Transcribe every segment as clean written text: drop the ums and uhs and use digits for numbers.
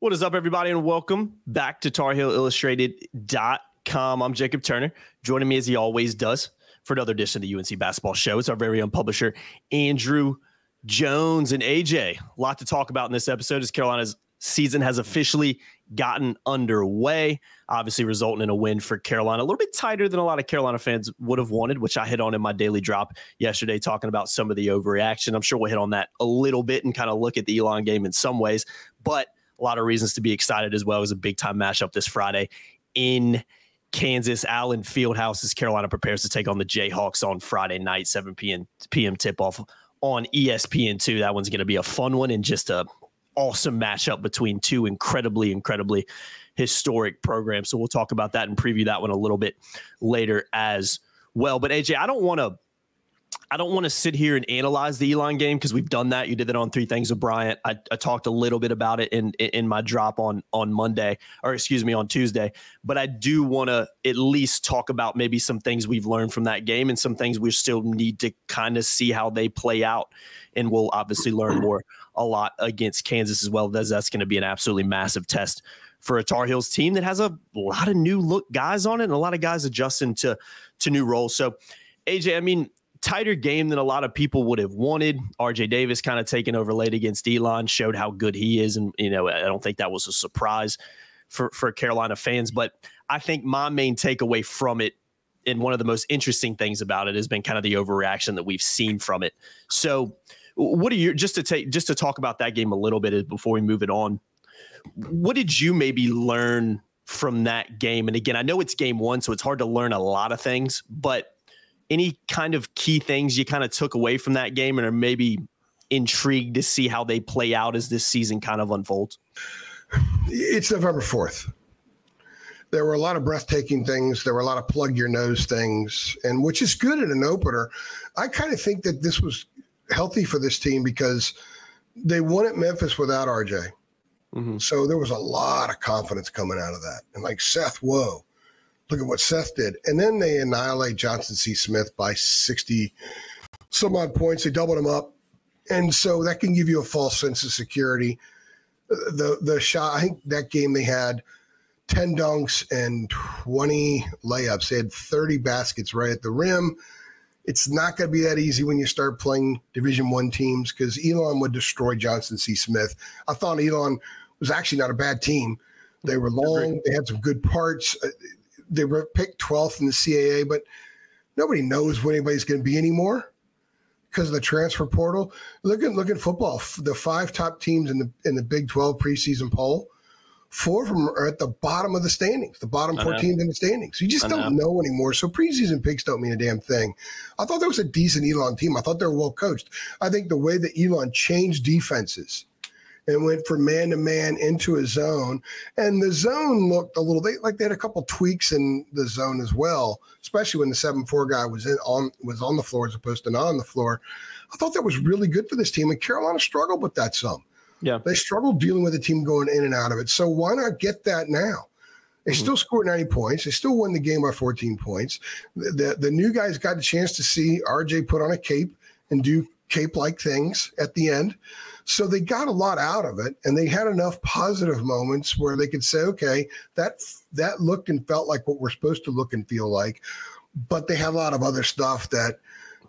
What is up, everybody, and welcome back to TarHeelIllustrated.com. I'm Jacob Turner. Joining me, as he always does, for another edition of the UNC Basketball Show. It's our very own publisher, Andrew Jones. And AJ, a lot to talk about in this episode as Carolina's season has officially gotten underway, obviously resulting in a win for Carolina. A little bit tighter than a lot of Carolina fans would have wanted, which I hit on in my daily drop yesterday, talking about some of the overreaction. I'm sure we'll hit on that a little bit and kind of look at the Elon game in some ways, but a lot of reasons to be excited as well as a big-time matchup this Friday in Kansas. Allen Fieldhouse as Carolina prepares to take on the Jayhawks on Friday night, 7 p.m. tip-off on ESPN2. That one's going to be a fun one and just a awesome matchup between two incredibly historic programs. So we'll talk about that and preview that one a little bit later as well. But AJ, I don't want to sit here and analyze the Elon game because we've done that. You did that on Three Things with Bryant. I talked a little bit about it in my drop on Monday, or excuse me, on Tuesday. But I do want to at least talk about maybe some things we've learned from that game and some things we still need to kind of see how they play out. And we'll obviously learn more a lot against Kansas as well, as that's going to be an absolutely massive test for a Tar Heels team that has a lot of new look guys on it and a lot of guys adjusting to new roles. So, AJ, I mean, tighter game than a lot of people would have wanted. RJ Davis kind of taking over late against Elon, showed how good he is. And, I don't think that was a surprise for Carolina fans. But I think my main takeaway from it, and one of the most interesting things about it, has been kind of the overreaction that we've seen from it. So what are you, just to talk about that game a little bit before we move it on, what did you maybe learn from that game? And again, I know it's game one, so it's hard to learn a lot of things, but any kind of key things you kind of took away from that game and are maybe intrigued to see how they play out as this season kind of unfolds? It's November 4th. There were a lot of breathtaking things. There were a lot of plug your nose things, and which is good in an opener. I kind of think that this was healthy for this team because they won at Memphis without RJ. Mm-hmm. So there was a lot of confidence coming out of that. And like Seth, whoa. Look at what Seth did. And then they annihilate Johnson C. Smith by 60 some odd points. They doubled him up. And so that can give you a false sense of security. The shot, I think that game they had 10 dunks and 20 layups. They had 30 baskets right at the rim. It's not going to be that easy when you start playing Division I teams because Elon would destroy Johnson C. Smith. I thought Elon was actually not a bad team. They were long. They had some good parts. They were picked 12th in the CAA, but nobody knows what anybody's going to be anymore because of the transfer portal. Look at football. The 5 top teams in the Big 12 preseason poll, 4 of them are at the bottom of the standings, the bottom 4 teams in the standings. You just don't know anymore. So preseason picks don't mean a damn thing. I thought that was a decent Elon team. I thought they were well coached. I think the way that Elon changed defenses and went from man-to-man into a zone. And the zone looked a little, they had a couple tweaks in the zone as well, especially when the 7-4 guy was on the floor as opposed to not on the floor. I thought that was really good for this team, and Carolina struggled with that some. Yeah. They struggled dealing with the team going in and out of it. So why not get that now? They still scored 90 points. They still won the game by 14 points. The new guys got a chance to see RJ put on a cape and do cape-like things at the end. So they got a lot out of it, and they had enough positive moments where they could say, okay, that looked and felt like what we're supposed to look and feel like. But they have a lot of other stuff that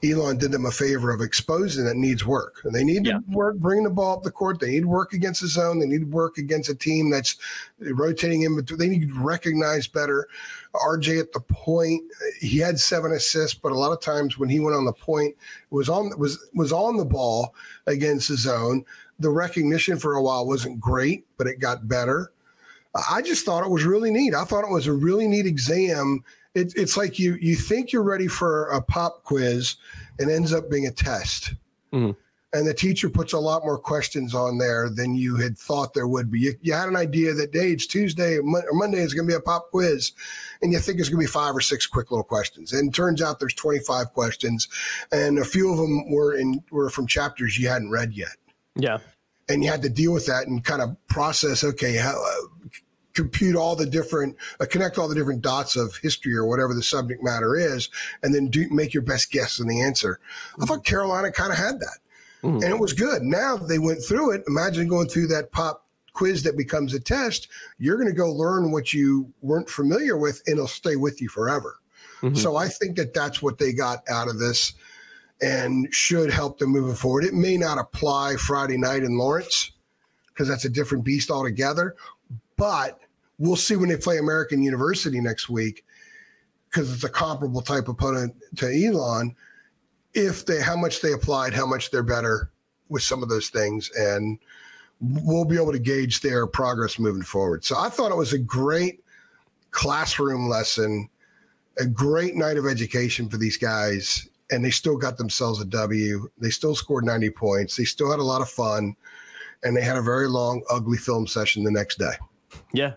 Elon did them a favor of exposing that needs work. And they need to work bringing the ball up the court. They need to work against the zone. They need to work against a team that's rotating in between. They need to recognize better. RJ at the point, he had 7 assists, but a lot of times when he went on the point, was on the ball against the zone. The recognition for a while wasn't great, but it got better. I just thought it was really neat. I thought it was a really neat exam. It's like you think you're ready for a pop quiz and ends up being a test. Mm-hmm. And the teacher puts a lot more questions on there than you had thought there would be. You had an idea that, hey, it's Tuesday or Monday is going to be a pop quiz, and you think it's going to be 5 or 6 quick little questions. And it turns out there's 25 questions, and a few of them were from chapters you hadn't read yet. Yeah. And you had to deal with that and kind of process, okay, how compute all the different, connect all the different dots of history or whatever the subject matter is, and then make your best guess in the answer. Mm-hmm. I thought Carolina kind of had that. Mm-hmm. And it was good. Now they went through it. Imagine going through that pop quiz that becomes a test, you're going to go learn what you weren't familiar with, and it'll stay with you forever. Mm-hmm. So I think that that's what they got out of this and should help them moving forward. It may not apply Friday night in Lawrence because that's a different beast altogether, but we'll see when they play American University next week, because it's a comparable type opponent to Elon, how much they applied, how much they're better with some of those things, and we'll be able to gauge their progress moving forward. So I thought it was a great classroom lesson, a great night of education for these guys, and they still got themselves a W. They still scored 90 points. They still had a lot of fun, and they had a very long, ugly film session the next day. Yeah.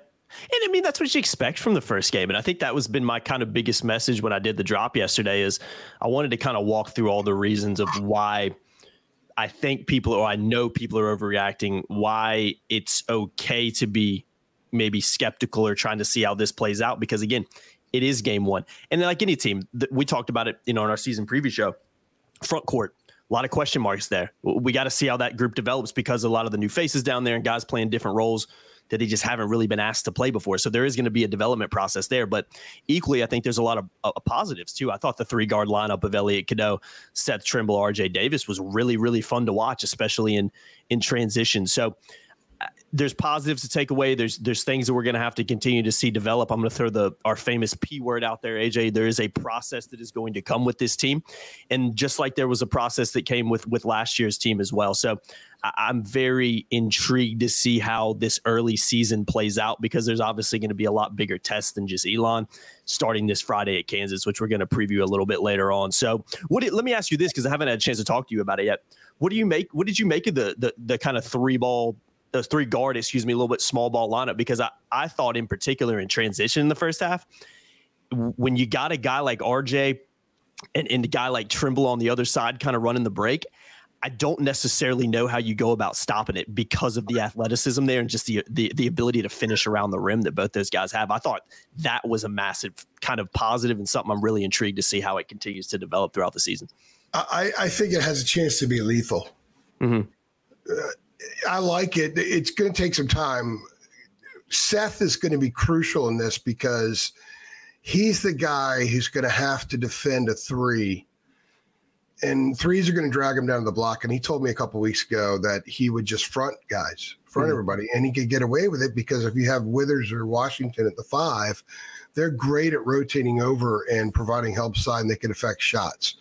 And I mean, that's what you expect from the first game. And I think that was been my kind of biggest message when I did the drop yesterday, is I wanted to kind of walk through all the reasons of why I think I know people are overreacting, why it's okay to be maybe skeptical or trying to see how this plays out. Because again, it is game one. And like any team, we talked about it, in our season preview show, front court, a lot of question marks there. We got to see how that group develops, because a lot of the new faces down there and guys playing different roles that they just haven't really been asked to play before. So there is going to be a development process there. But equally, I think there's a lot of positives too. I thought the 3-guard lineup of Elliot Cadeau, Seth Trimble, RJ Davis was really, really fun to watch, especially in transition. So there's positives to take away. There's things that we're going to have to continue to see develop. I'm going to throw our famous P word out there, AJ. There is a process that is going to come with this team. And just like there was a process that came with last year's team as well. So I'm very intrigued to see how this early season plays out, because there's obviously going to be a lot bigger test than just Elon starting this Friday at Kansas, which we're going to preview a little bit later on. So let me ask you this, because I haven't had a chance to talk to you about it yet. What did you make of the kind of 3-guard, a little bit small ball lineup? Because I thought in particular in transition in the first half, when you got a guy like RJ and a guy like Trimble on the other side kind of running the break, I don't necessarily know how you go about stopping it because of the athleticism there and just the ability to finish around the rim that both those guys have. I thought that was a massive kind of positive and something I'm really intrigued to see how it continues to develop throughout the season. I think it has a chance to be lethal. Mm-hmm. I like it. It's going to take some time. Seth is going to be crucial in this, because he's the guy who's going to have to defend a 3. And 3s are going to drag him down to the block. And he told me a couple of weeks ago that he would just front everybody. And he could get away with it because if you have Withers or Washington at the 5, they're great at rotating over and providing help side, and they can affect shots.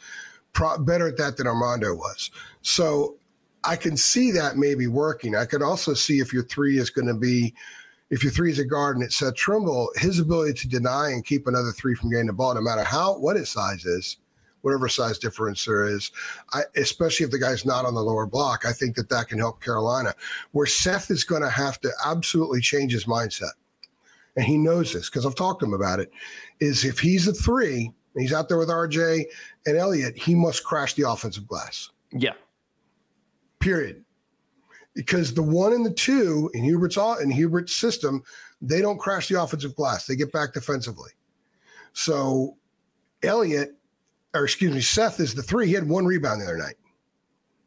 Better at that than Armando was. So I can see that maybe working. I could also see if your 3 is a guard and it's Seth Trimble, his ability to deny and keep another 3 from getting the ball, no matter what his size is, whatever size difference there is, especially if the guy's not on the lower block, I think that can help Carolina. Where Seth is going to have to absolutely change his mindset, and he knows this because I've talked to him about it, is if he's a 3 and he's out there with RJ and Elliott, he must crash the offensive glass. Yeah. Period. Because the 1 and the 2 in Hubert's system, they don't crash the offensive glass. They get back defensively. So Seth is the 3. He had 1 rebound the other night.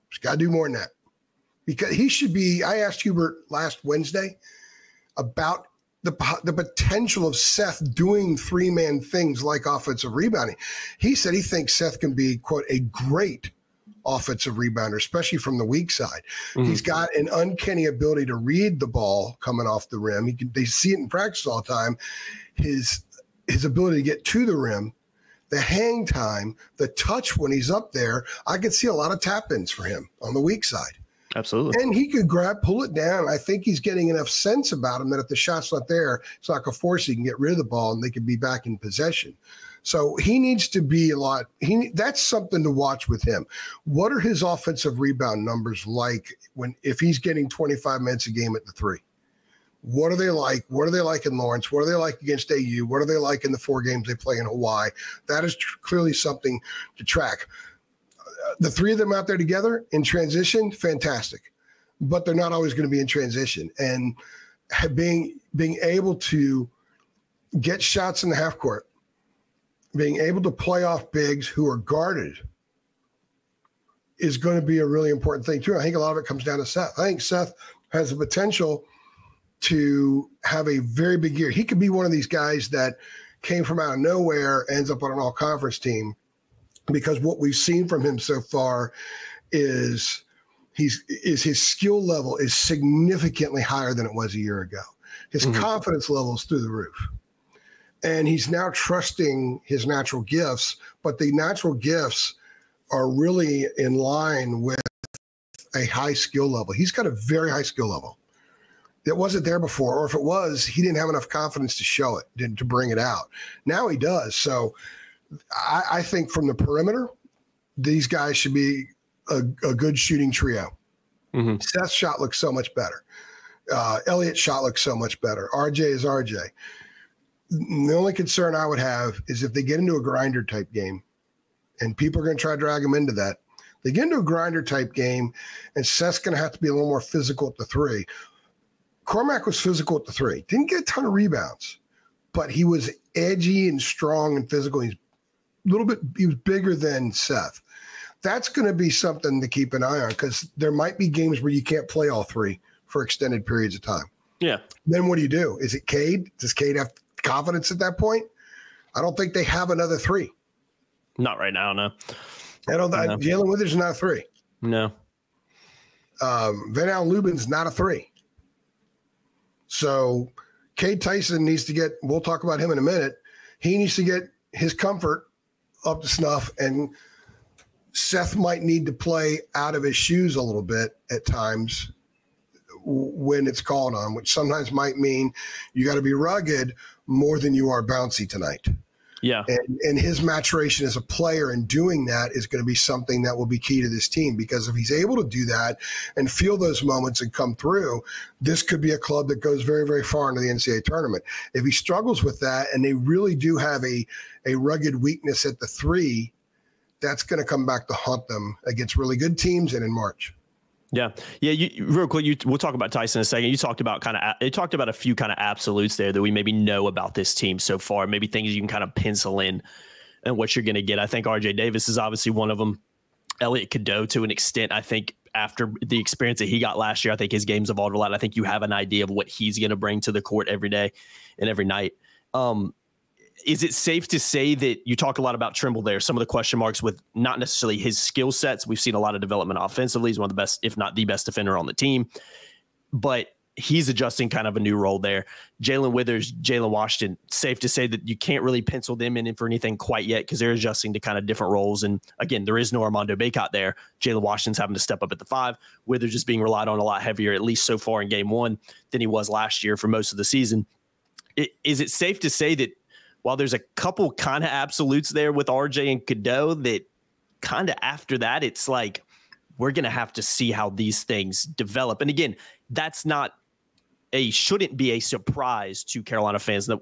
He's got to do more than that. Because he should be, I asked Hubert last Wednesday about the potential of Seth doing 3-man things like offensive rebounding. He said he thinks Seth can be, quote, a great offensive rebounder, especially from the weak side. Mm-hmm. He's got an uncanny ability to read the ball coming off the rim. They see it in practice all the time. His ability to get to the rim, the hang time, the touch when he's up there, I could see a lot of tap-ins for him on the weak side. Absolutely. And he could pull it down. I think he's getting enough sense about him that if the shot's not there, it's like a force. He can get rid of the ball and they can be back in possession. So he needs to be that's something to watch with him. What are his offensive rebound numbers like if he's getting 25 minutes a game at the 3? What are they like? What are they like in Lawrence? What are they like against AU? What are they like in the 4 games they play in Hawaii? That is clearly something to track. The 3 of them out there together in transition, fantastic. But they're not always going to be in transition. And being able to get shots in the half court, being able to play off bigs who are guarded is going to be a really important thing too. I think a lot of it comes down to Seth. I think Seth has the potential to have a very big year. He could be one of these guys that came from out of nowhere, ends up on an all-conference team, because what we've seen from him so far is his skill level is significantly higher than it was a year ago. His confidence level is through the roof. And he's now trusting his natural gifts, but the natural gifts are really in line with a high skill level. He's got a very high skill level. It wasn't there before, or if it was, he didn't have enough confidence to show it, to bring it out. Now he does. So I think from the perimeter, these guys should be a good shooting trio. Seth's shot looks so much better. Elliott's shot looks so much better. RJ is RJ. The only concern I would have is if they get into a grinder type game, and people are going to try to drag them into that. They get into a grinder type game, and Seth's going to have to be a little more physical at the three. Cormac was physical at the three. Didn't get a ton of rebounds, but he was edgy and strong and physical. He was bigger than Seth. That's going to be something to keep an eye on, because there might be games where you can't play all three for extended periods of time. Yeah. Then what do? Is it Cade? Does Cade have confidence at that point? I don't think they have another three. Not right now, no. Jalen Withers is not a three. No. Van Allen Lubin's not a three. So Cade Tyson needs to get, we'll talk about him in a minute. He needs to get his comfort up to snuff, and Seth might need to play out of his shoes a little bit at times when it's called on, which sometimes might mean you got to be rugged more than you are bouncy tonight. Yeah. And his maturation as a player in doing that is going to be something that will be key to this team, because if he's able to do that and feel those moments and come through, this could be a club that goes very, very far into the NCAA tournament. If he struggles with that and they really do have a rugged weakness at the three, that's going to come back to haunt them against really good teams and in March. Yeah. Real quick, we'll talk about Tyson in a second. You talked about a few kind of absolutes there that we maybe know about this team so far, maybe things you can kind of pencil in and what you're going to get. I think RJ Davis is obviously one of them. Elliot Cadeau, to an extent, I think after the experience that he got last year, I think his game's evolved a lot. I think you have an idea of what he's going to bring to the court every day and every night. Is it safe to say that you talk a lot about Trimble there, some of the question marks with not necessarily his skill sets? We've seen a lot of development offensively. He's one of the best, if not the best defender on the team, but he's adjusting kind of a new role there. Jalen Withers, Jalen Washington, safe to say that you can't really pencil them in for anything quite yet, because they're adjusting to kind of different roles. And again, there is no Armando Bacot there. Jalen Washington's having to step up at the 5. Withers just being relied on a lot heavier, at least so far in game 1, than he was last year for most of the season. Is it safe to say that while there's a couple kind of absolutes there with RJ and Cadeau, that kind of after that, it's like, we're going to have to see how these things develop. And again, that's shouldn't be a surprise to Carolina fans that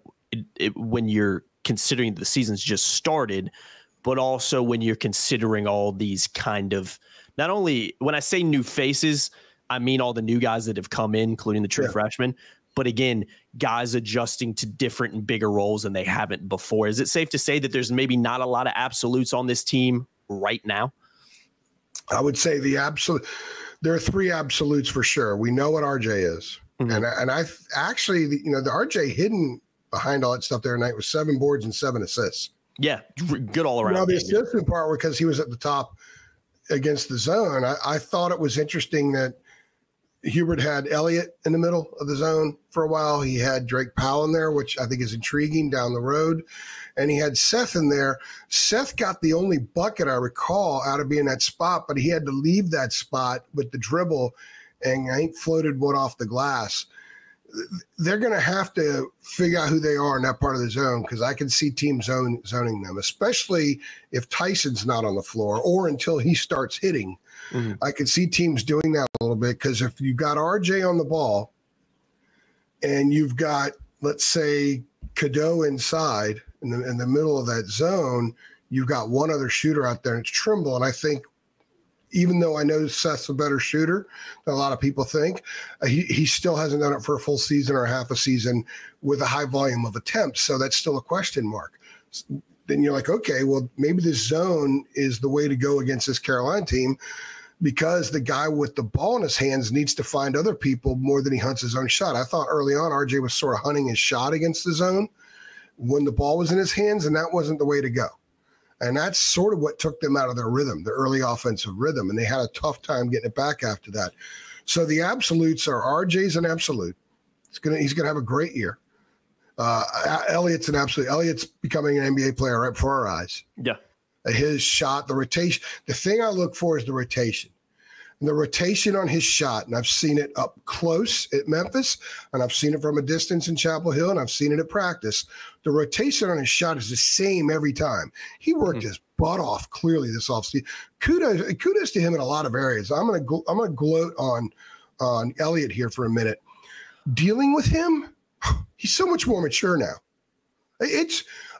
when you're considering the season's just started, but also when you're considering all these kind of, not only when I say new faces, I mean all the new guys that have come in, including the true freshmen, but again, guys adjusting to different and bigger roles than they haven't before. Is it safe to say that there's maybe not a lot of absolutes on this team right now? I would say there are 3 absolutes for sure. We know what RJ is. And I actually, the RJ hidden behind all that stuff there tonight was 7 boards and 7 assists. Yeah, good all around. Now, the assistant part, because he was at the top against the zone, I thought it was interesting that Hubert had Elliott in the middle of the zone for a while. He had Drake Powell in there, which I think is intriguing down the road. And he had Seth in there. Seth got the only bucket I recall out of being that spot, but he had to leave that spot with the dribble, and I think floated one off the glass. They're going to have to figure out who they are in that part of the zone, because I can see teams zoning them, especially if Tyson's not on the floor or until he starts hitting. I could see teams doing that a little bit, because if you've got RJ on the ball and you've got, let's say, Cadeau inside in the middle of that zone, you've got one other shooter out there, and it's Trimble. And I think, even though I know Seth's a better shooter than a lot of people think, he still hasn't done it for a full season or half a season with a high volume of attempts. So that's still a question mark. Then you're like, okay, well, maybe this zone is the way to go against this Carolina team. because the guy with the ball in his hands needs to find other people more than he hunts his own shot. I thought early on RJ was sort of hunting his shot against the zone when the ball was in his hands, and that wasn't the way to go. And that's sort of what took them out of their rhythm, the early offensive rhythm, and they had a tough time getting it back after that. So the absolutes are RJ's an absolute. He's gonna have a great year. Elliott's an absolute. Elliott's becoming an NBA player right before our eyes. Yeah. His shot, the rotation. The thing I look for is the rotation. And the rotation on his shot, and I've seen it up close at Memphis, and I've seen it from a distance in Chapel Hill, and I've seen it at practice. The rotation on his shot is the same every time. He worked his butt off clearly this offseason. Kudos to him in a lot of areas. I'm gonna gloat on Elliott here for a minute. Dealing with him, he's so much more mature now.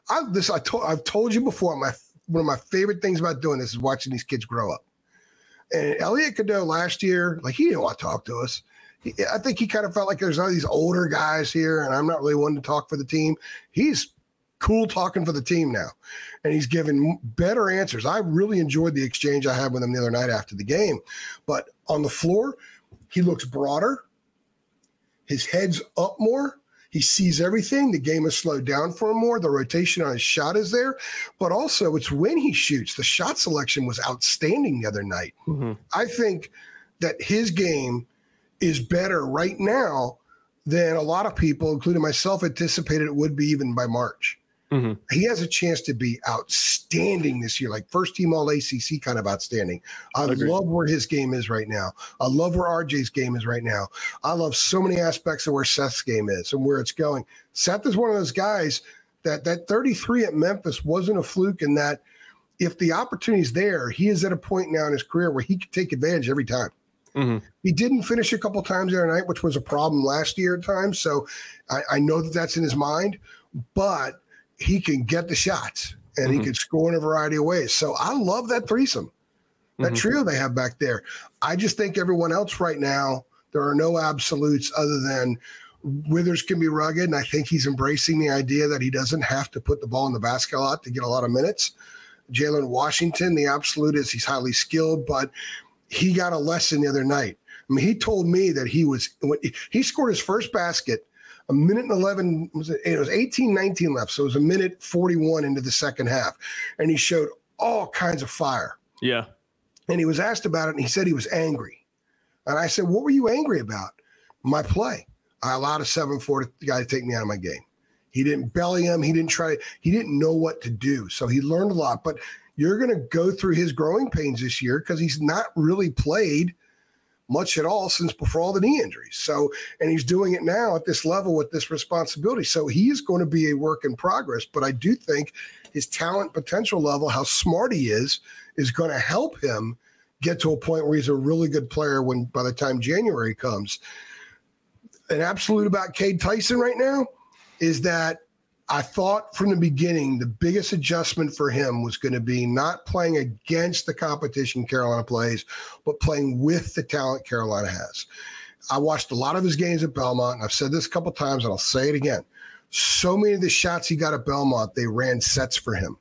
I've told you before, one of my favorite things about doing this is watching these kids grow up. And Elliott Cadeau last year, like, he didn't want to talk to us. I think he kind of felt like there's all these older guys here, and I'm not really one to talk for the team. He's cool talking for the team now, and he's giving better answers. I really enjoyed the exchange I had with him the other night after the game. But on the floor, he looks broader. His head's up more. He sees everything. The game has slowed down for him more. The rotation on his shot is there. But also, it's when he shoots. The shot selection was outstanding the other night. Mm-hmm. I think that his game is better right now than a lot of people, including myself, anticipated it would be even by March. Mm-hmm. He has a chance to be outstanding this year, like first team all ACC kind of outstanding. I love where his game is right now. I love where RJ's game is right now. I love so many aspects of where Seth's game is and where it's going. Seth is one of those guys that 33 at Memphis wasn't a fluke, in that if the opportunity's there, he is at a point now in his career where he can take advantage every time. Mm-hmm. He didn't finish a couple times the other night, which was a problem last year at times. So I know that's in his mind, but he can get the shots and he can score in a variety of ways. So I love that threesome, that trio they have back there. I just think everyone else right now, there are no absolutes other than Withers can be rugged. And I think he's embracing the idea that he doesn't have to put the ball in the basket a lot to get a lot of minutes. Jalen Washington, the absolute is he's highly skilled, but he got a lesson the other night. I mean, he told me that when he scored his first basket, a minute and 11, it was 18-19 left. So it was a minute 41 into the second half. And he showed all kinds of fire. Yeah. And he was asked about it, and he said he was angry. And I said, what were you angry about? My play. I allowed a 7-4 guy to take me out of my game. He didn't belly him. He didn't know what to do. So he learned a lot. But you're going to go through his growing pains this year because he's not really played much at all since before all the knee injuries. So, and he's doing it now at this level with this responsibility. So he is going to be a work in progress, but I do think his talent potential level, how smart he is going to help him get to a point where he's a really good player by the time January comes. An absolute about Cade Tyson right now is that I thought from the beginning, the biggest adjustment for him was going to be not playing against the competition Carolina plays, but playing with the talent Carolina has. I watched a lot of his games at Belmont, and I've said this a couple of times, and I'll say it again. So many of the shots he got at Belmont, they ran sets for him.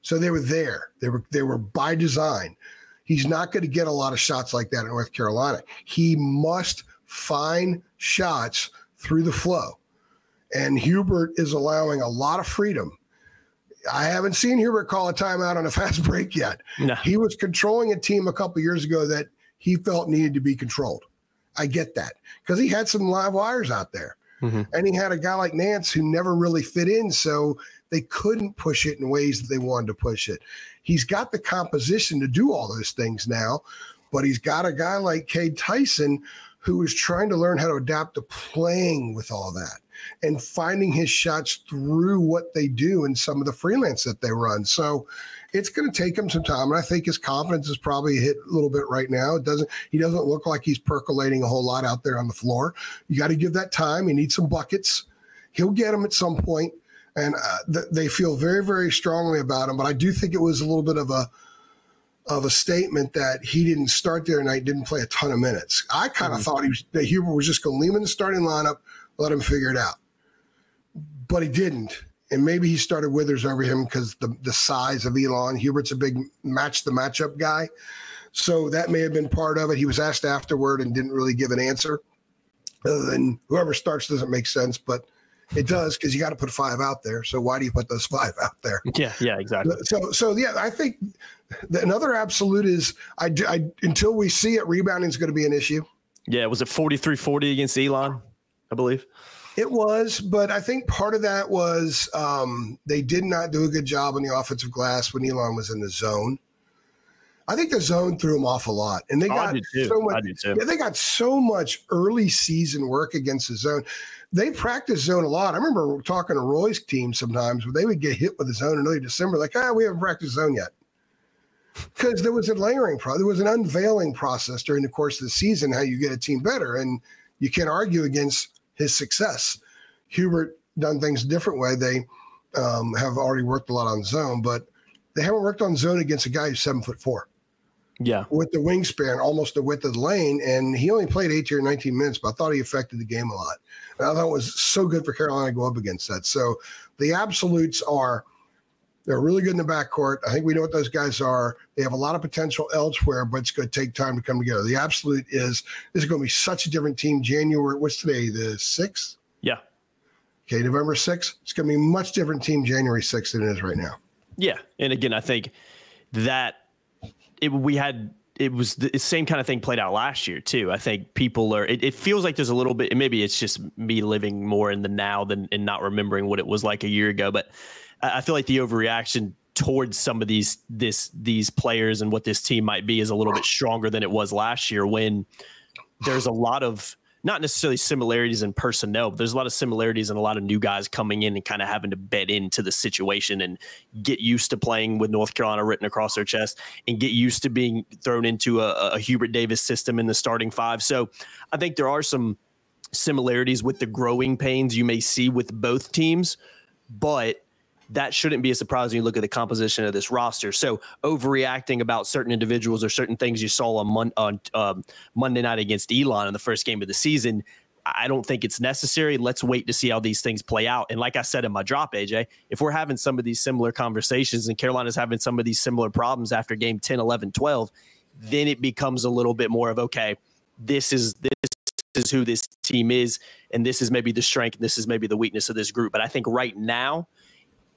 So they were there. They were by design. He's not going to get a lot of shots like that in North Carolina. He must find shots through the flow. And Hubert is allowing a lot of freedom. I haven't seen Hubert call a timeout on a fast break yet. No. He was controlling a team a couple of years ago that he felt needed to be controlled. I get that because he had some live wires out there. Mm-hmm. And he had a guy like Nance who never really fit in, so they couldn't push it in ways that they wanted to push it. He's got the composition to do all those things now, but he's got a guy like Cade Tyson who is trying to learn how to adapt to playing with all that and finding his shots through what they do and some of the freelance that they run. So it's going to take him some time. And I think his confidence is probably hit a little bit right now. He doesn't look like he's percolating a whole lot out there on the floor. You got to give that time. You need some buckets. He'll get them at some point. And they feel very, very strongly about him. But I do think it was a little bit of a statement that he didn't start there tonight, didn't play a ton of minutes. I kind of thought that Hubert was just going to leave him in the starting lineup, let him figure it out. But he didn't. And maybe he started Withers over him because the size of Elon. Hubert's a big matchup guy. So that may have been part of it. He was asked afterward and didn't really give an answer. Other than whoever starts doesn't make sense, but it does because you got to put 5 out there. So why do you put those 5 out there? Yeah, exactly. So yeah, I think another absolute is I until we see it, rebounding is going to be an issue. Yeah, was it 43-40 against Elon, I believe? It was, but I think part of that was they did not do a good job on the offensive glass when Elon was in the zone. I think the zone threw them off a lot, and they got so much. Yeah, they got so much early season work against the zone. They practiced zone a lot. I remember talking to Roy's team sometimes where they would get hit with the zone in early December, like, we haven't practiced zone yet, because there was a layering there was an unveiling process during the course of the season how you get a team better, and you can't argue against his success. Hubert done things a different way. They have already worked a lot on zone, but they haven't worked on zone against a guy who's 7'4". Yeah. With the wingspan, almost the width of the lane. And he only played 18 or 19 minutes, but I thought he affected the game a lot. And I thought it was so good for Carolina to go up against that. So the absolutes they're really good in the backcourt. I think we know what those guys are. They have a lot of potential elsewhere, but it's going to take time to come together. The absolute this is going to be such a different team. January, what's today, the 6th? Yeah. Okay, November 6th. It's going to be a much different team January 6th than it is right now. Yeah. And again, I think that it was the same kind of thing played out last year too. I think people it feels like there's a little bit, and maybe it's just me living more in the now and not remembering what it was like a year ago. But I feel like the overreaction towards some of these players and what this team might be is a little bit stronger than it was last year, when there's a lot of, not necessarily similarities in personnel, but there's a lot of similarities and a lot of new guys coming in and kind of having to bed into the situation and get used to playing with North Carolina written across their chest and get used to being thrown into a Hubert Davis system in the starting 5. So I think there are some similarities with the growing pains you may see with both teams, but that shouldn't be a surprise when you look at the composition of this roster. So overreacting about certain individuals or certain things you saw on Monday night against Elon in the first game of the season, I don't think it's necessary. Let's wait to see how these things play out. And like I said in my drop, AJ, if we're having some of these similar conversations and Carolina's having some of these similar problems after game 10, 11, 12, then it becomes a little bit more of, okay, this is who this team is, and this is maybe the strength, and this is maybe the weakness of this group. But I think right now,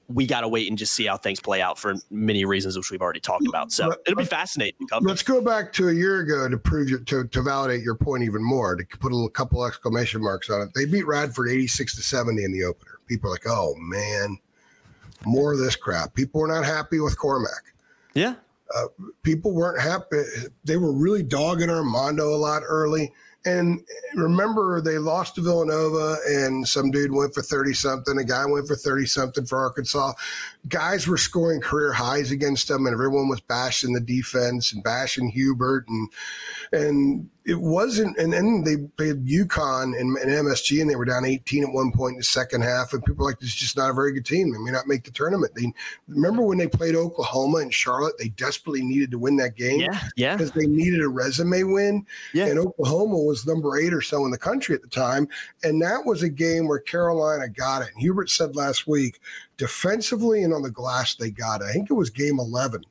we got to wait and just see how things play out for many reasons, which we've already talked about. So it'll be fascinating. Let's go back to a year ago to prove to validate your point even more, to put a couple exclamation marks on it. They beat Radford 86-70 in the opener. People are like, oh man, more of this crap. People were not happy with Cormac. Yeah. People weren't happy. They were really dogging Armando a lot early. And remember, they lost to Villanova, and some dude went for 30-something. A guy went for 30-something for Arkansas. Guys were scoring career highs against them, and everyone was bashing the defense and bashing Hubert. And it wasn't – and then they played UConn and MSG, and they were down 18 at one point in the second half. And people were like, this is just not a very good team. They may not make the tournament. Remember when they played Oklahoma and Charlotte? They desperately needed to win that game. Yeah. Because they needed a resume win. Yeah. And Oklahoma was number 8 or so in the country at the time. And that was a game where Carolina got it. And Hubert said last week, defensively and on the glass, they got it. I think it was game 11.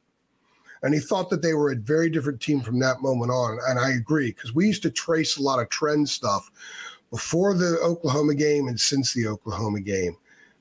And he thought that they were a very different team from that moment on. And I agree, because we used to trace a lot of trend stuff before the Oklahoma game and since the Oklahoma game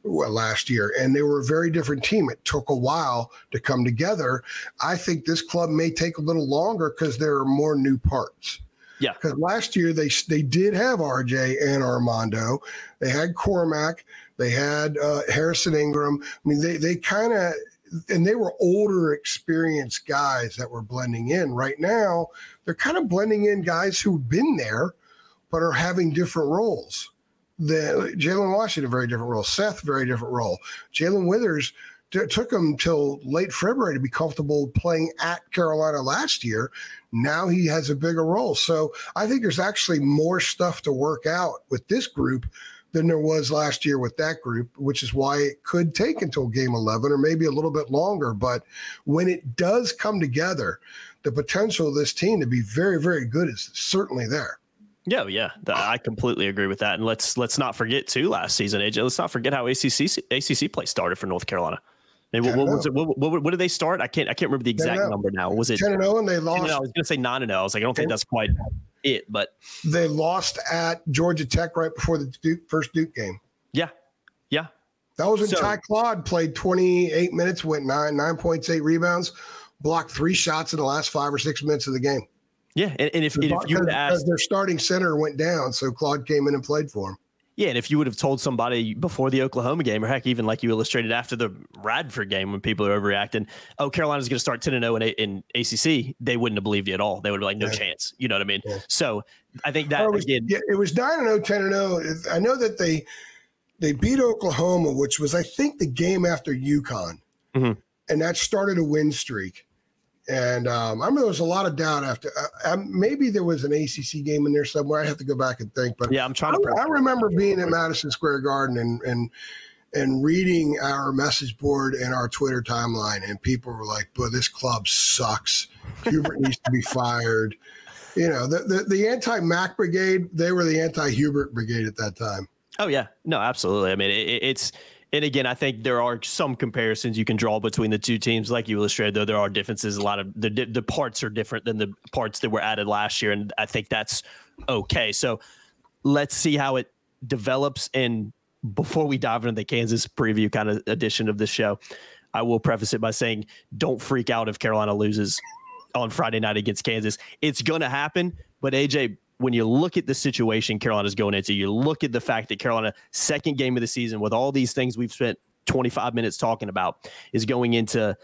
last year. And they were a very different team. It took a while to come together. I think this club may take a little longer because there are more new parts. Yeah. Because last year they did have RJ and Armando. They had Cormac. They had Harrison Ingram. I mean, they kind of – and they were older, experienced guys that were blending in. Right now, they're kind of blending in guys who've been there but are having different roles. Jalen Washington, very different role. Seth, very different role. Jalen Withers, took him till late February to be comfortable playing at Carolina last year. Now he has a bigger role. So I think there's actually more stuff to work out with this group than there was last year with that group, which is why it could take until game 11 or maybe a little bit longer. But when it does come together, the potential of this team to be very, very good is certainly there. Yeah. I completely agree with that. And let's not forget too, last season, AJ, let's not forget how ACC play started for North Carolina. And what was it? What did they start? I can't remember the exact number now. Was it 10-0 and they lost? I was going to say 9-0. I was like, I don't think that's quite it, but they lost at Georgia Tech right before the first Duke game. Yeah. That was when Ty Claude played 28 minutes, went 9 points, 8 rebounds, blocked 3 shots in the last 5 or 6 minutes of the game. Yeah, and if you would ask, their starting center went down, so Claude came in and played for him. Yeah, and if you would have told somebody before the Oklahoma game, or heck, even like you illustrated after the Radford game when people are overreacting, oh, Carolina's going to start 10-0 in ACC, they wouldn't have believed you at all. They would be like, no chance. You know what I mean? Yeah. So I think that it was 9-0, 10-0. I know that they beat Oklahoma, which was, I think, the game after UConn, and that started a win streak. And I remember there was a lot of doubt after. Maybe there was an ACC game in there somewhere. I have to go back and think. But yeah, I remember being at Madison Square Garden and reading our message board and our Twitter timeline, and people were like, "Boy, this club sucks. Hubert needs to be fired." You know, the anti-Mac brigade, they were the anti-Hubert brigade at that time. Oh yeah, no, absolutely. I mean, it's. And again, I think there are some comparisons you can draw between the two teams. Like you illustrated, though, there are differences. A lot of the parts are different than the parts that were added last year. And I think that's okay. So let's see how it develops. And before we dive into the Kansas preview kind of edition of the show, I will preface it by saying, don't freak out if Carolina loses on Friday night against Kansas. It's going to happen. But AJ, when you look at the situation Carolina's going into, you look at the fact that Carolina, second game of the season, with all these things we've spent 25 minutes talking about, is going into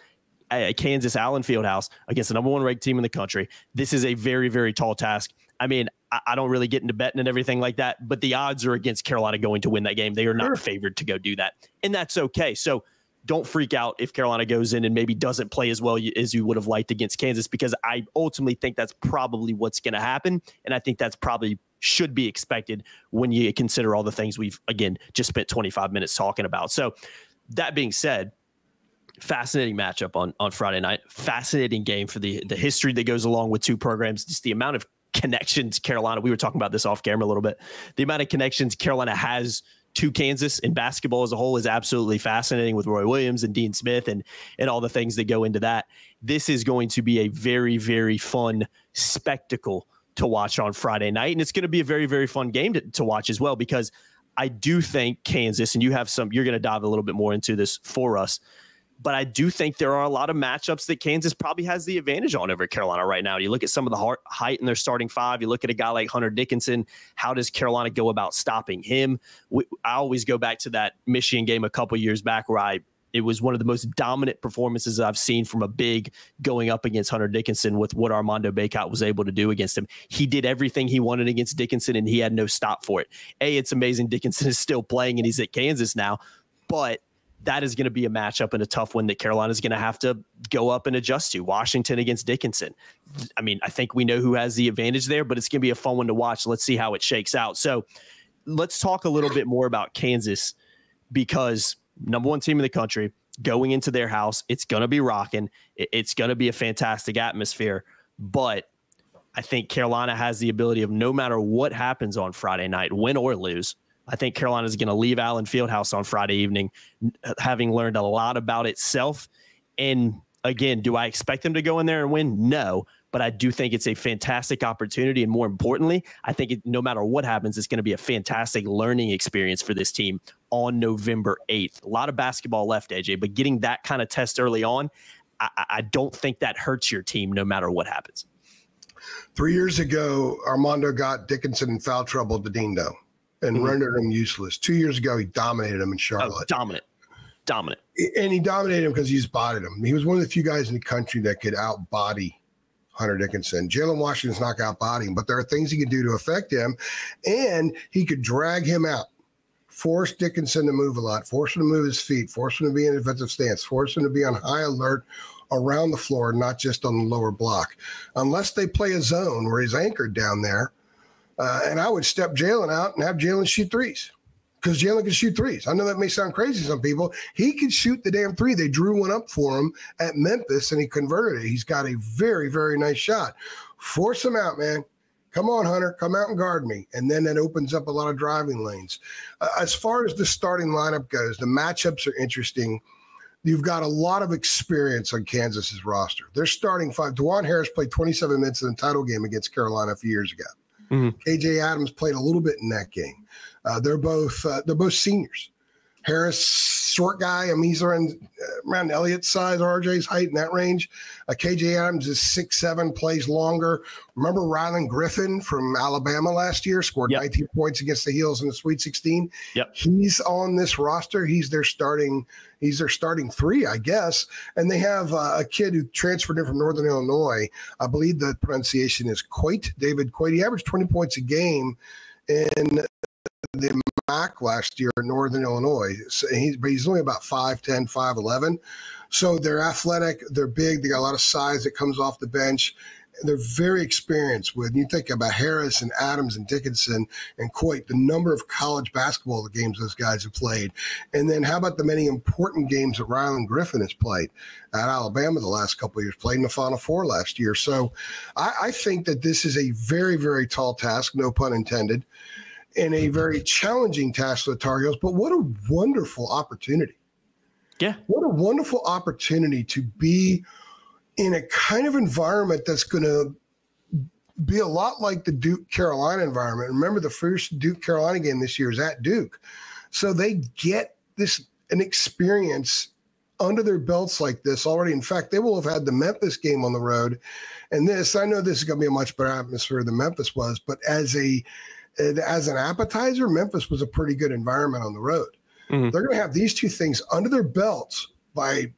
a Kansas Allen Fieldhouse against the number 1 ranked team in the country. This is a very, very tall task. I mean, I don't really get into betting and everything like that, but the odds are against Carolina going to win that game. They are not favored to go do that, and that's okay. So don't freak out if Carolina goes in and maybe doesn't play as well as you would have liked against Kansas, because I ultimately think that's probably what's going to happen. And I think that's probably should be expected when you consider all the things we've, again, just spent 25 minutes talking about. So that being said, fascinating matchup on Friday night, fascinating game for the history that goes along with two programs, just the amount of connections Carolina, we were talking about this off camera a little bit, the amount of connections Carolina has to Kansas in basketball as a whole is absolutely fascinating, with Roy Williams and Dean Smith and all the things that go into that. This is going to be a very, very fun spectacle to watch on Friday night. And it's going to be a very, very fun game to watch as well, because I do think Kansas, and you're going to dive a little bit more into this for us, but I do think there are a lot of matchups that Kansas probably has the advantage on over Carolina right now. You look at some of the height in their starting 5. You look at a guy like Hunter Dickinson. How does Carolina go about stopping him? I always go back to that Michigan game a couple years back where it was one of the most dominant performances I've seen from a big going up against Hunter Dickinson, with what Armando Bacot was able to do against him. He did everything he wanted against Dickinson, and he had no stop for it. It's amazing Dickinson is still playing and he's at Kansas now, but that is going to be a matchup and a tough one that Carolina is going to have to go up and adjust to. Washington against Dickinson. I mean, I think we know who has the advantage there, but it's going to be a fun one to watch. Let's see how it shakes out. So let's talk a little bit more about Kansas, because number 1 team in the country going into their house, it's going to be rocking. It's going to be a fantastic atmosphere, but I think Carolina has the ability of, no matter what happens on Friday night, win or lose, I think Carolina is going to leave Allen Fieldhouse on Friday evening having learned a lot about itself. And again, do I expect them to go in there and win? No, but I do think it's a fantastic opportunity. And more importantly, I think no matter what happens, it's going to be a fantastic learning experience for this team on November 8th. A lot of basketball left, AJ, but getting that kind of test early on, I don't think that hurts your team no matter what happens. 3 years ago, Armando got Dickinson in foul trouble to Dindo and rendered him useless. 2 years ago, he dominated him in Charlotte. Dominant. And he dominated him because he just bodied him. He was one of the few guys in the country that could out-body Hunter Dickinson. Jalen Washington's not going to out-body him, but there are things he can do to affect him, and he could drag him out, force Dickinson to move a lot, force him to move his feet, force him to be in a defensive stance, force him to be on high alert around the floor, not just on the lower block. Unless they play a zone where he's anchored down there, and I would step Jalen out and have Jalen shoot threes, because Jalen can shoot threes. I know that may sound crazy to some people. He can shoot the damn three. They drew one up for him at Memphis, and he converted it. He's got a very, very nice shot. Force him out, man. Come on, Hunter. Come out and guard me. And then that opens up a lot of driving lanes. As far as the starting lineup goes, the matchups are interesting. you've got a lot of experience on Kansas's roster. They're starting five. DeJuan Harris played 27 minutes in the title game against Carolina a few years ago. KJ Adams played a little bit in that game. They're both seniors. Harris, short guy. I mean, he's around Elliott's size, RJ's height in that range. KJ Adams is 6'7", plays longer. Remember Rylan Griffin from Alabama last year, scored 19 points against the Heels in the Sweet 16. Yep. He's on this roster. He's their starting three, I guess. And they have a kid who transferred in from Northern Illinois. I believe the pronunciation is Coit, David Coit. He averaged 20 points a game in the MAC last year in Northern Illinois. So he's only about 5'10", 5'11". So they're athletic, they're big, they got a lot of size that comes off the bench. They're very experienced with, you think about Harris and Adams and Dickinson and Coit, the number of college basketball games those guys have played. And then how about the many important games that Rylan Griffin has played at Alabama the last couple of years, played in the Final Four last year. So I think that this is a very, very tall task, no pun intended, and a very challenging task for the Tar Heels, but what a wonderful opportunity. Yeah. What a wonderful opportunity to be in a kind of environment that's going to be a lot like the Duke-Carolina environment. Remember, the first Duke-Carolina game this year is at Duke. So they get an experience under their belts like this already. In fact, they will have had the Memphis game on the road. And I know this is going to be a much better atmosphere than Memphis was, but as an appetizer, Memphis was a pretty good environment on the road. They're going to have these two things under their belts by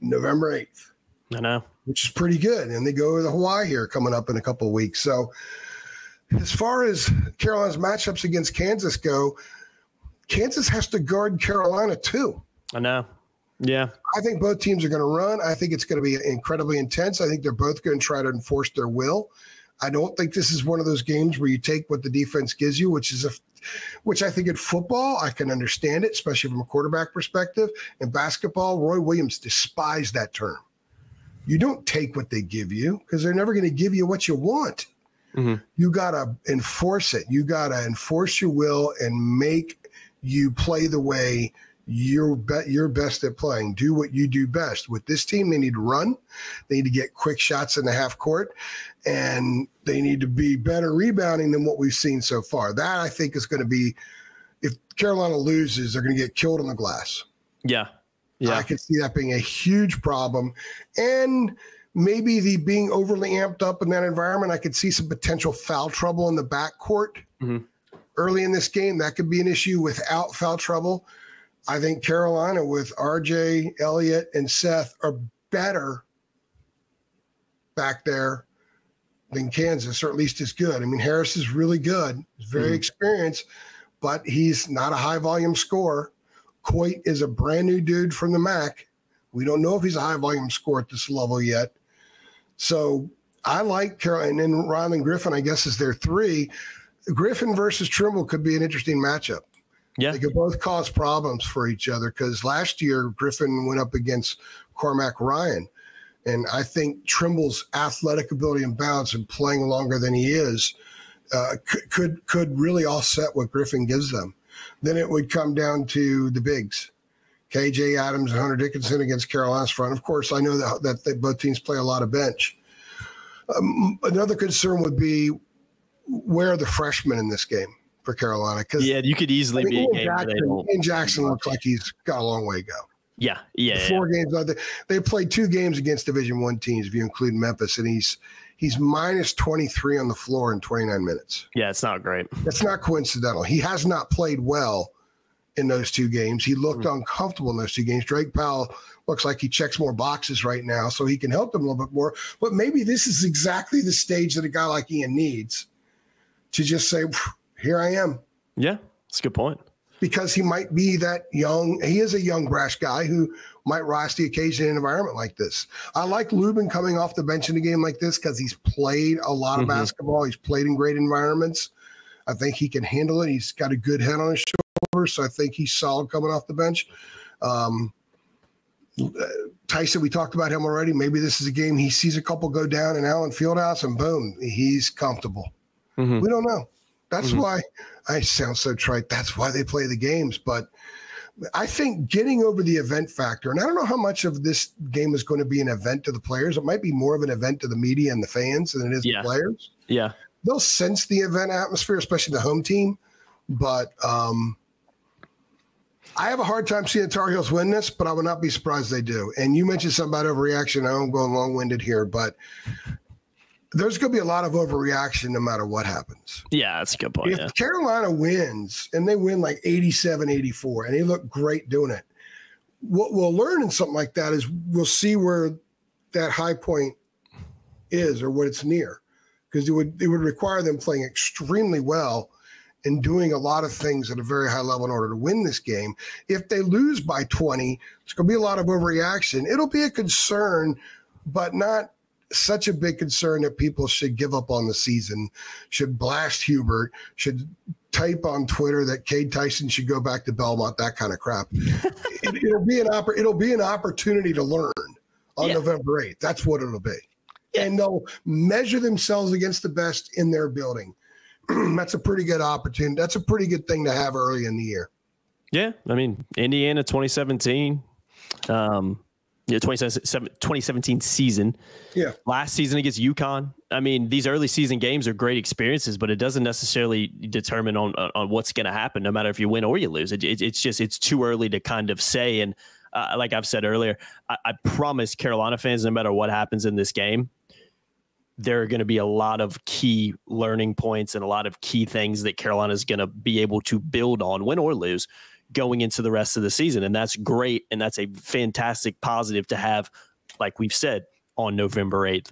November 8th. I know. Which is pretty good. And they go to Hawaii here coming up in a couple of weeks. So as far as Carolina's matchups against Kansas go, Kansas has to guard Carolina too. I know. Yeah. I think both teams are going to run. I think it's going to be incredibly intense. I think they're both going to try to enforce their will. I don't think this is one of those games where you take what the defense gives you, which I think in football, I can understand it, especially from a quarterback perspective. In basketball, Roy Williams despised that term. You don't take what they give you because they're never going to give you what you want. You got to enforce it. You got to enforce your will and make you play the way you're best at playing. Do what you do best. With this team, they need to run. They need to get quick shots in the half court, and they need to be better rebounding than what we've seen so far. That, I think, is going to be, if Carolina loses, they're going to get killed on the glass. Yeah. Yeah. I could see that being a huge problem. And maybe the being overly amped up in that environment, I could see some potential foul trouble in the backcourt early in this game. That could be an issue without foul trouble. I think Carolina with RJ, Elliott, and Seth are better back there than Kansas, or at least as good. I mean, Harris is really good. He's very experienced, but he's not a high-volume scorer. Coit is a brand-new dude from the MAC. We don't know if he's a high-volume scorer at this level yet. So I like Carolina. And then Rylan Griffin, I guess, is their three. Griffin versus Trimble could be an interesting matchup. Yeah. They could both cause problems for each other because last year Griffin went up against Cormac Ryan. And I think Trimble's athletic ability and balance and playing longer than he is could really offset what Griffin gives them. Then it would come down to the bigs, KJ Adams and Hunter Dickinson against Carolina's front. Of course, I know that both teams play a lot of bench. Another concern would be where are the freshmen in this game for Carolina? Yeah, you could easily be a game Ian Jackson looks like he's got a long way to go. Yeah. Four games. They played 2 games against Division I teams, if you include Memphis, and he's minus 23 on the floor in 29 minutes. Yeah, it's not great. That's not coincidental. He has not played well in those 2 games. He looked uncomfortable in those 2 games. Drake Powell looks like he checks more boxes right now, so he can help them a little bit more. But maybe this is exactly the stage that a guy like Ian needs to just say, here I am. Yeah, that's a good point. Because he might be that young. He is a young, brash guy who might rise to the occasion in an environment like this. I like Lubin coming off the bench in a game like this because he's played a lot of basketball. He's played in great environments. I think he can handle it. He's got a good head on his shoulders, so I think he's solid coming off the bench. Tyson, we talked about him already. Maybe this is a game he sees a couple go down in Allen Fieldhouse, and boom, he's comfortable. We don't know. That's why I sound so trite. That's why they play the games. But I think getting over the event factor, and I don't know how much of this game is going to be an event to the players. It might be more of an event to the media and the fans than it is the players. Yeah. They'll sense the event atmosphere, especially the home team. But I have a hard time seeing the Tar Heels win this, but I would not be surprised they do. And you mentioned something about overreaction. I know I'm going long-winded here, but there's going to be a lot of overreaction no matter what happens. Yeah, that's a good point. If Carolina wins, and they win like 87-84, and they look great doing it, what we'll learn in something like that is we'll see where that high point is or what it's near. Because it would require them playing extremely well and doing a lot of things at a very high level in order to win this game. If they lose by 20, it's going to be a lot of overreaction. It'll be a concern, but not such a big concern that people should give up on the season, should blast Hubert, should type on Twitter that Cade Tyson should go back to Belmont, that kind of crap. It'll be an opportunity to learn on November 8th. That's what it'll be. And they'll measure themselves against the best in their building. That's a pretty good opportunity. That's a pretty good thing to have early in the year. Yeah. I mean, Indiana 2017. 2017 season. Yeah. Last season against UConn. I mean, these early season games are great experiences, but it doesn't necessarily determine on what's going to happen, no matter if you win or you lose. It's too early to kind of say. And like I've said earlier, I promise Carolina fans, no matter what happens in this game, there are going to be a lot of key learning points and a lot of key things that Carolina is going to be able to build on, win or lose, going into the rest of the season. And that's great. And that's a fantastic positive to have, like we've said, on November 8th,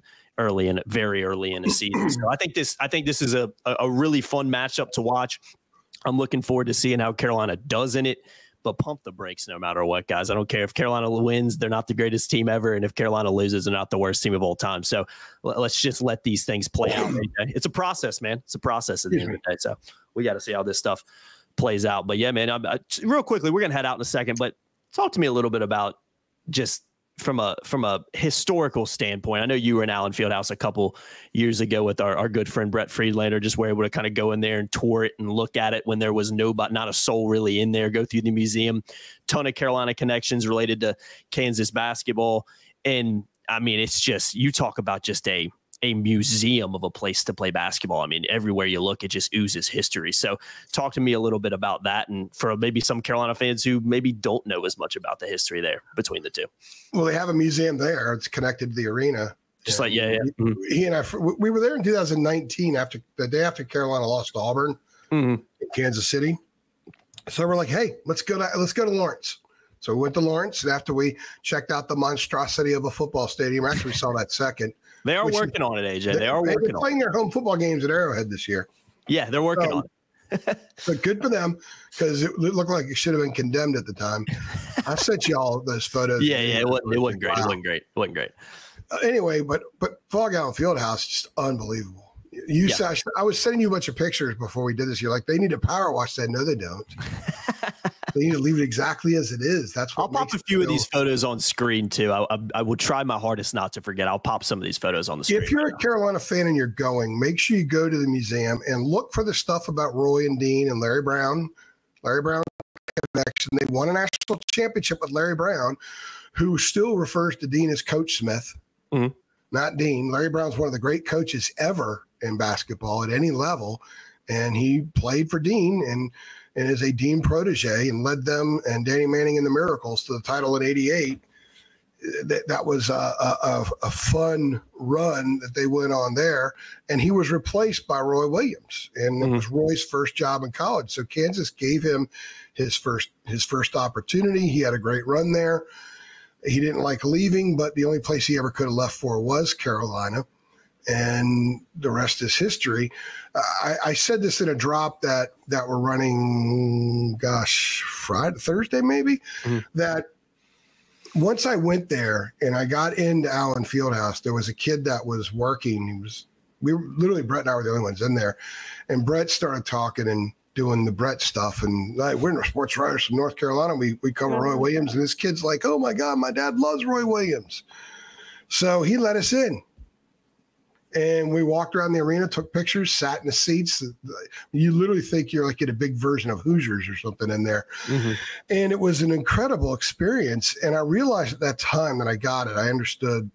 very early in the season. So I think this is a really fun matchup to watch. I'm looking forward to seeing how Carolina does in it, but pump the brakes no matter what, guys. I don't care if Carolina wins, they're not the greatest team ever. And if Carolina loses, they're not the worst team of all time. So let's just let these things play out. It's a process, man. It's a process at the end of the day. So we got to see how this stuff plays out. But yeah, man, real quickly, we're going to head out in a second, but talk to me a little bit about just from a historical standpoint. I know you were in Allen Fieldhouse a couple years ago with our good friend Brett Friedlander. Just were able to kind of go in there and tour it and look at it when there was not a soul really in there. Go through the museum, ton of Carolina connections related to Kansas basketball. And I mean, it's just, you talk about just a museum of a place to play basketball. I mean, everywhere you look, it just oozes history. So talk to me a little bit about that. And for maybe some Carolina fans who maybe don't know as much about the history there between the two. Well, they have a museum there. It's connected to the arena. Just like, yeah. He and I, we were there in 2019 the day after Carolina lost to Auburn in Kansas City. So we're like, hey, let's go to Lawrence. So we went to Lawrence, and after we checked out the monstrosity of a football stadium, actually saw that second. They are working on it, AJ. They are working on it. They're playing their home football games at Arrowhead this year. Yeah, they're working on it. So good for them, because it looked like it should have been condemned at the time. I sent you all those photos. Yeah, it wasn't great. Wow. It wasn't great. Anyway, but Fog Allen Fieldhouse, just unbelievable. I was sending you a bunch of pictures before we did this. You're like, they need a power wash. I said, no, they don't. They need to leave it exactly as it is. That's what I'll pop a few of these photos on screen too. I will try my hardest not to forget. I'll pop some of these photos on the screen. If you're a Carolina fan and you're going, make sure you go to the museum and look for the stuff about Roy and Dean and Larry Brown. Larry Brown connection. They won a national championship with Larry Brown, who still refers to Dean as Coach Smith, not Dean. Larry Brown's one of the great coaches ever in basketball at any level, and he played for Dean and is a Dean protege and led them and Danny Manning and the Miracles to the title in '88. That was a fun run that they went on there. And he was replaced by Roy Williams. And it was Roy's first job in college. So Kansas gave him his first opportunity. He had a great run there. He didn't like leaving, but the only place he ever could have left for was Carolina. And the rest is history. I said this in a drop that we're running, Thursday maybe, that once I went there and I got into Allen Fieldhouse, there was a kid that was working. Brett and I were the only ones in there. And Brett started talking and doing the Brett stuff. And we're sports writers from North Carolina. We cover Roy Williams. And this kid's like, oh my God, my dad loves Roy Williams. So he let us in. And we walked around the arena, took pictures, sat in the seats. You literally think you're like in a big version of Hoosiers or something in there. Mm-hmm. And it was an incredible experience. And I realized at that time that I got it. I understood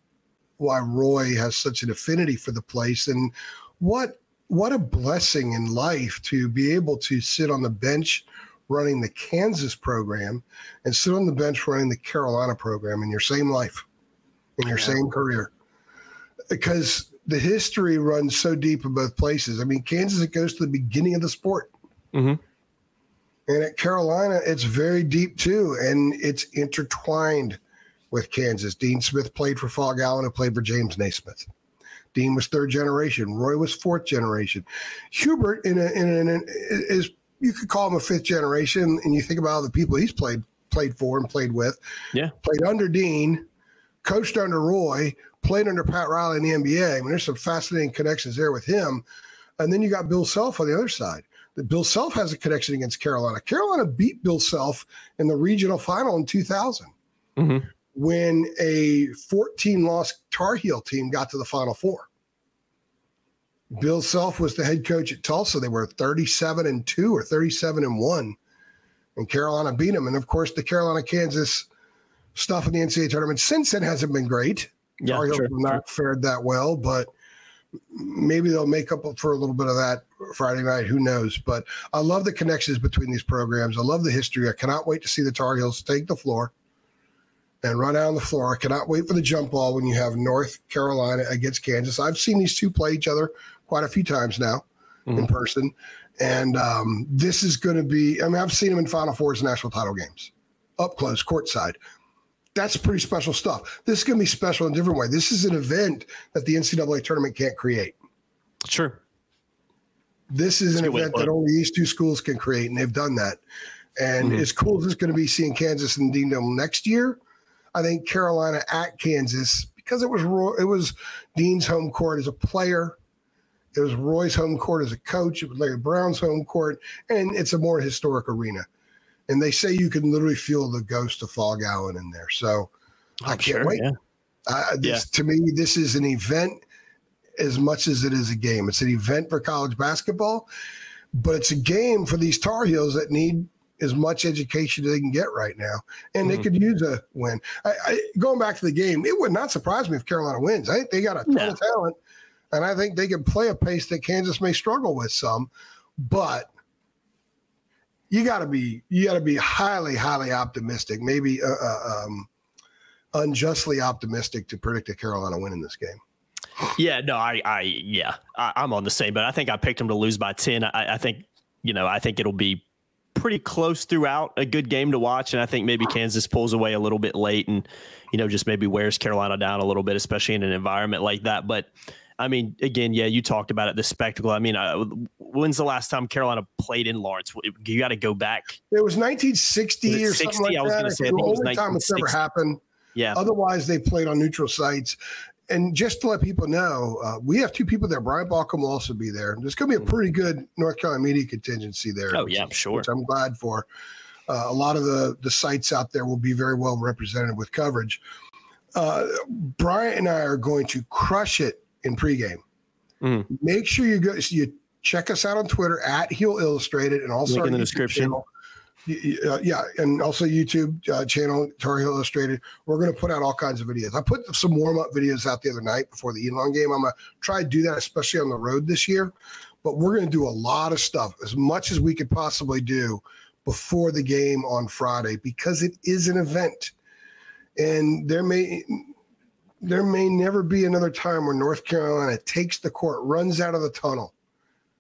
why Roy has such an affinity for the place, and what a blessing in life to be able to sit on the bench running the Kansas program and sit on the bench running the Carolina program in your same life, in your same career. Because the history runs so deep in both places. I mean, Kansas, it goes to the beginning of the sport. Mm-hmm. And at Carolina, it's very deep too. And it's intertwined with Kansas. Dean Smith played for Fall Allen, who played for James Naismith. Dean was third generation. Roy was fourth generation. Hubert, is you could call him a fifth generation. And you think about all the people he's played for and played with. Yeah, played under Dean, coached under Roy, played under Pat Riley in the NBA. I mean, there's some fascinating connections there with him. And then you got Bill Self on the other side. Bill Self has a connection against Carolina. Carolina beat Bill Self in the regional final in 2000 when a 14-loss Tar Heel team got to the Final Four. Bill Self was the head coach at Tulsa. They were 37-2 or 37-1, and Carolina beat them. And, of course, the Carolina-Kansas stuff in the NCAA tournament since then hasn't been great. Yeah, Tar Heels have not fared that well, but maybe they'll make up for a little bit of that Friday night. Who knows? But I love the connections between these programs. I love the history. I cannot wait to see the Tar Heels take the floor and run out on the floor. I cannot wait for the jump ball when you have North Carolina against Kansas. I've seen these two play each other quite a few times now in person. And this is going to be – I mean, I've seen them in Final Fours national title games, up close, courtside. That's pretty special stuff. This is going to be special in a different way. This is an event that the NCAA tournament can't create. Sure. This is an event that only these two schools can create, and they've done that. And as cool as it's going to be seeing Kansas in Dean Dome next year, I think Carolina at Kansas, because it was Dean's home court as a player, it was Roy's home court as a coach, it was Larry Brown's home court, and it's a more historic arena. And they say you can literally feel the ghost of Fall Allen in there. So I can't wait. Yeah. To me, this is an event as much as it is a game. It's an event for college basketball, but it's a game for these Tar Heels that need as much education as they can get right now. And they could use a win. Going back to the game, it would not surprise me if Carolina wins. I think they got a ton of talent, and I think they can play a pace that Kansas may struggle with some. But you got to be highly, highly optimistic, maybe unjustly optimistic to predict a Carolina win in this game. Yeah, no, I'm on the same, but I think I picked them to lose by 10. I think it'll be pretty close throughout, a good game to watch. And I think maybe Kansas pulls away a little bit late and, just maybe wears Carolina down a little bit, especially in an environment like that. But I mean, again, yeah, you talked about it, the spectacle. I mean, when's the last time Carolina played in Lawrence? You got to go back. It was 1960 or 60? Something like I was going to say, I think it was 1960. The only time it's ever happened. Yeah. Otherwise, they played on neutral sites. And just to let people know, we have two people there. Brian Balcom will also be there. There's going to be a pretty good North Carolina media contingency there. Oh, yeah, I'm sure. Which I'm glad for. A lot of the sites out there will be very well represented with coverage. Brian and I are going to crush it in pregame. Make sure you check us out on Twitter at Heel Illustrated, and also link in the description. And also YouTube channel Tar Heel Illustrated. We're going to put out all kinds of videos. I put some warm-up videos out the other night before the Elon game. I'm going to try to do that, especially on the road this year. But we're going to do a lot of stuff, as much as we could possibly do before the game on Friday, because it is an event. And there may never be another time where North Carolina takes the court, runs out of the tunnel,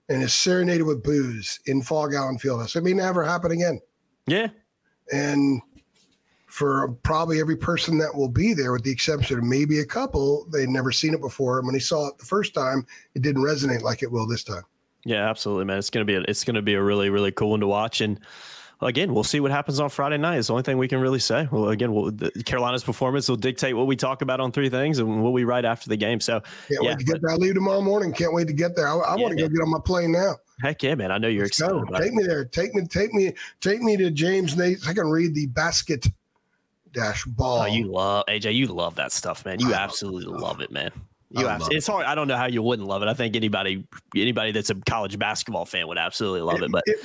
and is serenaded with booze in Fall Allen Fieldhouse. It may never happen again. Yeah. And for probably every person that will be there, with the exception of maybe a couple, they'd never seen it before. And when they saw it the first time, it didn't resonate like it will this time. Yeah, absolutely, man. It's going to be a really, really cool one to watch. And again, we'll see what happens on Friday night. It's the only thing we can really say. Well, again, Carolina's performance will dictate what we talk about on Three Things and what we write after the game. So can't wait to get there. I leave tomorrow morning. Can't wait to get there. I want to go get on my plane now. Heck yeah, man. I know you're excited. Take me there. Take me to James Naismith. I can read the basket-ball. Oh, you love AJ. You love that stuff, man. You absolutely love it, man. You have to. It's hard. I don't know how you wouldn't love it. I think anybody that's a college basketball fan would absolutely love it. But it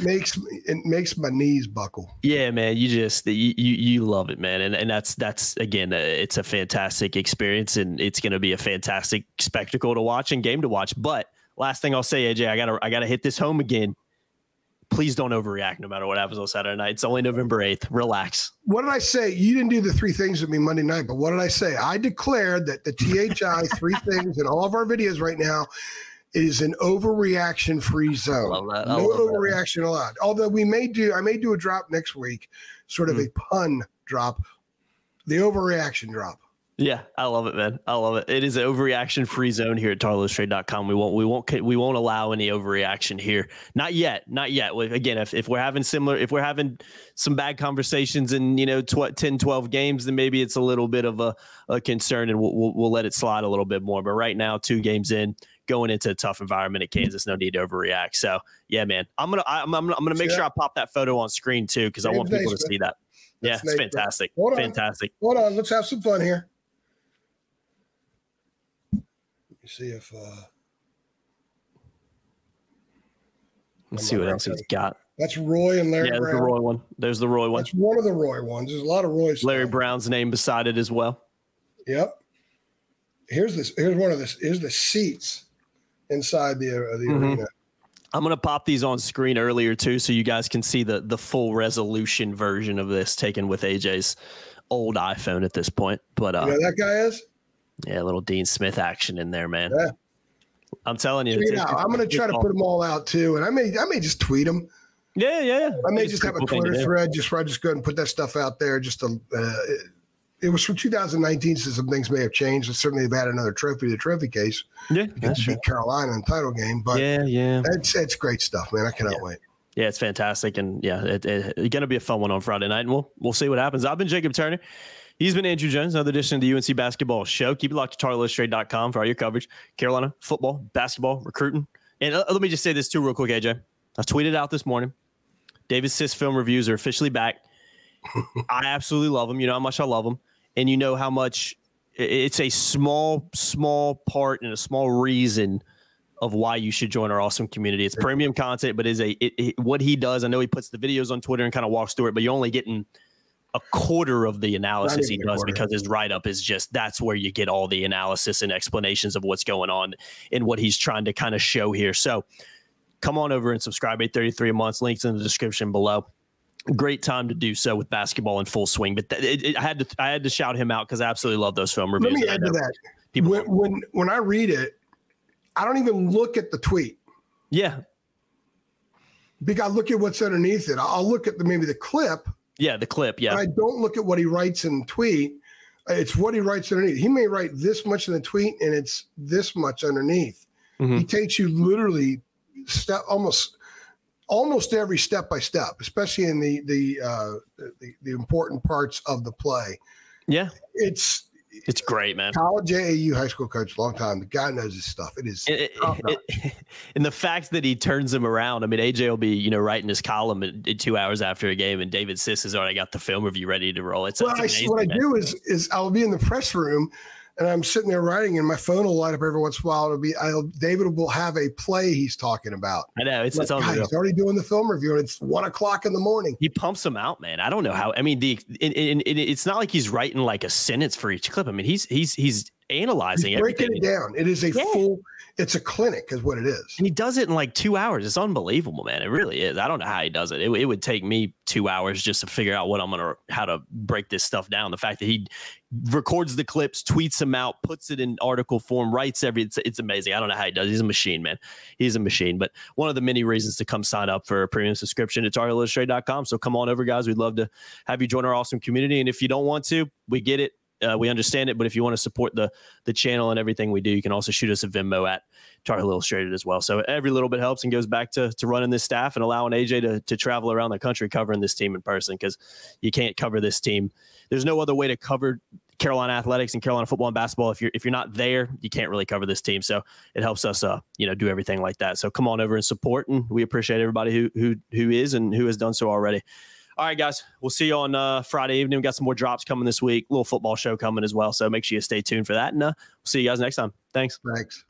makes my knees buckle. Yeah, man. You love it, man. And that's again, it's a fantastic experience, and it's going to be a fantastic spectacle to watch and game to watch. But last thing I'll say, AJ, I gotta hit this home again. Please don't overreact no matter what happens on Saturday night. It's only November 8th. Relax. What did I say? You didn't do the three things with me Monday night, but what did I say? I declared that the THI three things in all of our videos right now is an overreaction free zone. No overreaction allowed. Although I may do a drop next week, sort of a pun drop, the overreaction drop. Yeah, I love it, man. I love it. It is an overreaction free zone here at TarLillustrated.com. We won't allow any overreaction here. Not yet. Again, if we're having some bad conversations in 10, 12 games, then maybe it's a little bit of a concern, and we'll let it slide a little bit more. But right now, 2 games in, going into a tough environment at Kansas, no need to overreact. So yeah, man, I'm gonna make sure I pop that photo on screen too, because I want people to see that. Yeah, it's fantastic. Fantastic. Hold on, let's have some fun here. See if let's see what else he's got. That's Roy and Larry Brown. The Roy one. There's the Roy one. That's one of the Roy ones. There's a lot of Roy stuff. Larry Brown's name beside it as well. Yep. Here's one of this. Here's the seats inside the arena. I'm gonna pop these on screen earlier too, so you guys can see the full resolution version of this taken with AJ's old iPhone at this point. But you know who that guy is? Yeah, a little Dean Smith action in there, man. Yeah. I'm telling you. I'm going to try to put them all out too, and I may just tweet them. Yeah. I may just have a Twitter thread where I just go ahead and put that stuff out there. Just to, it was from 2019, so some things may have changed. And certainly, they've added another trophy to the trophy case. Yeah, that's beat Carolina in the title game. But yeah, it's great stuff, man. I cannot wait. Yeah, it's fantastic, and it's going to be a fun one on Friday night, and we'll see what happens. I've been Jacob Turner. He's been Andrew Jones, another edition of the UNC Basketball Show. Keep it locked to TarLillustrated.com for all your coverage. Carolina football, basketball, recruiting. And let me just say this too real quick, AJ. I tweeted out this morning. David Siss film reviews are officially back. I absolutely love them. You know how much I love them. And you know how much it's a small part and a small reason of why you should join our awesome community. It's premium content, but what he does. I know he puts the videos on Twitter and kind of walks through it, but you're only getting a quarter of the analysis he does, because his write-up is that's where you get all the analysis and explanations of what's going on and what he's trying to kind of show here. So come on over and subscribe. $8.33 a month. Links in the description below. Great time to do so with basketball in full swing. But I had to shout him out because I absolutely love those film reviews. Let me add to that. When I read it, I don't even look at the tweet. Yeah. Because I look at what's underneath it. I'll look at maybe the clip. Yeah, the clip, yeah. I don't look at what he writes in the tweet. It's what he writes underneath. He may write this much in the tweet, and it's this much underneath. He takes you literally almost every step by step, especially in the important parts of the play. Yeah, it's great, man. College AAU high school coach, long time. The guy knows his stuff. It is and the fact that he turns them around. I mean, AJ will be writing his column in 2 hours after a game, and David Siss has already got the film review ready to roll. It's amazing, what I do is I'll be in the press room, and I'm sitting there writing, and my phone will light up every once in a while. David will have a play he's talking about. I know it's he's already doing the film review, and it's 1:00 in the morning. He pumps them out, man. I don't know how. I mean, it's not like he's writing like a sentence for each clip. I mean, he's analyzing it, breaking it down. It is a full. It's a clinic, is what it is. And he does it in like 2 hours. It's unbelievable, man. It really is. I don't know how he does it. It would take me 2 hours just to figure out how to break this stuff down. The fact that he records the clips, tweets them out, puts it in article form, writes it's amazing. I don't know how he does. He's a machine, man. He's a machine. But one of the many reasons to come sign up for a premium subscription at TarLillustrated.com. So come on over, guys. We'd love to have you join our awesome community. And if you don't want to, we get it. We understand it, but if you want to support the channel and everything we do, you can also shoot us a Venmo at Tar Heel Illustrated as well. So every little bit helps and goes back to running this staff and allowing AJ to travel around the country covering this team in person, because you can't cover this team. There's no other way to cover Carolina athletics and Carolina football and basketball. If you're not there, you can't really cover this team. So it helps us do everything like that. So come on over and support, and we appreciate everybody who is and who has done so already. All right, guys. We'll see you on Friday evening. We got some more drops coming this week. Little football show coming as well. So make sure you stay tuned for that. And we'll see you guys next time. Thanks. Thanks.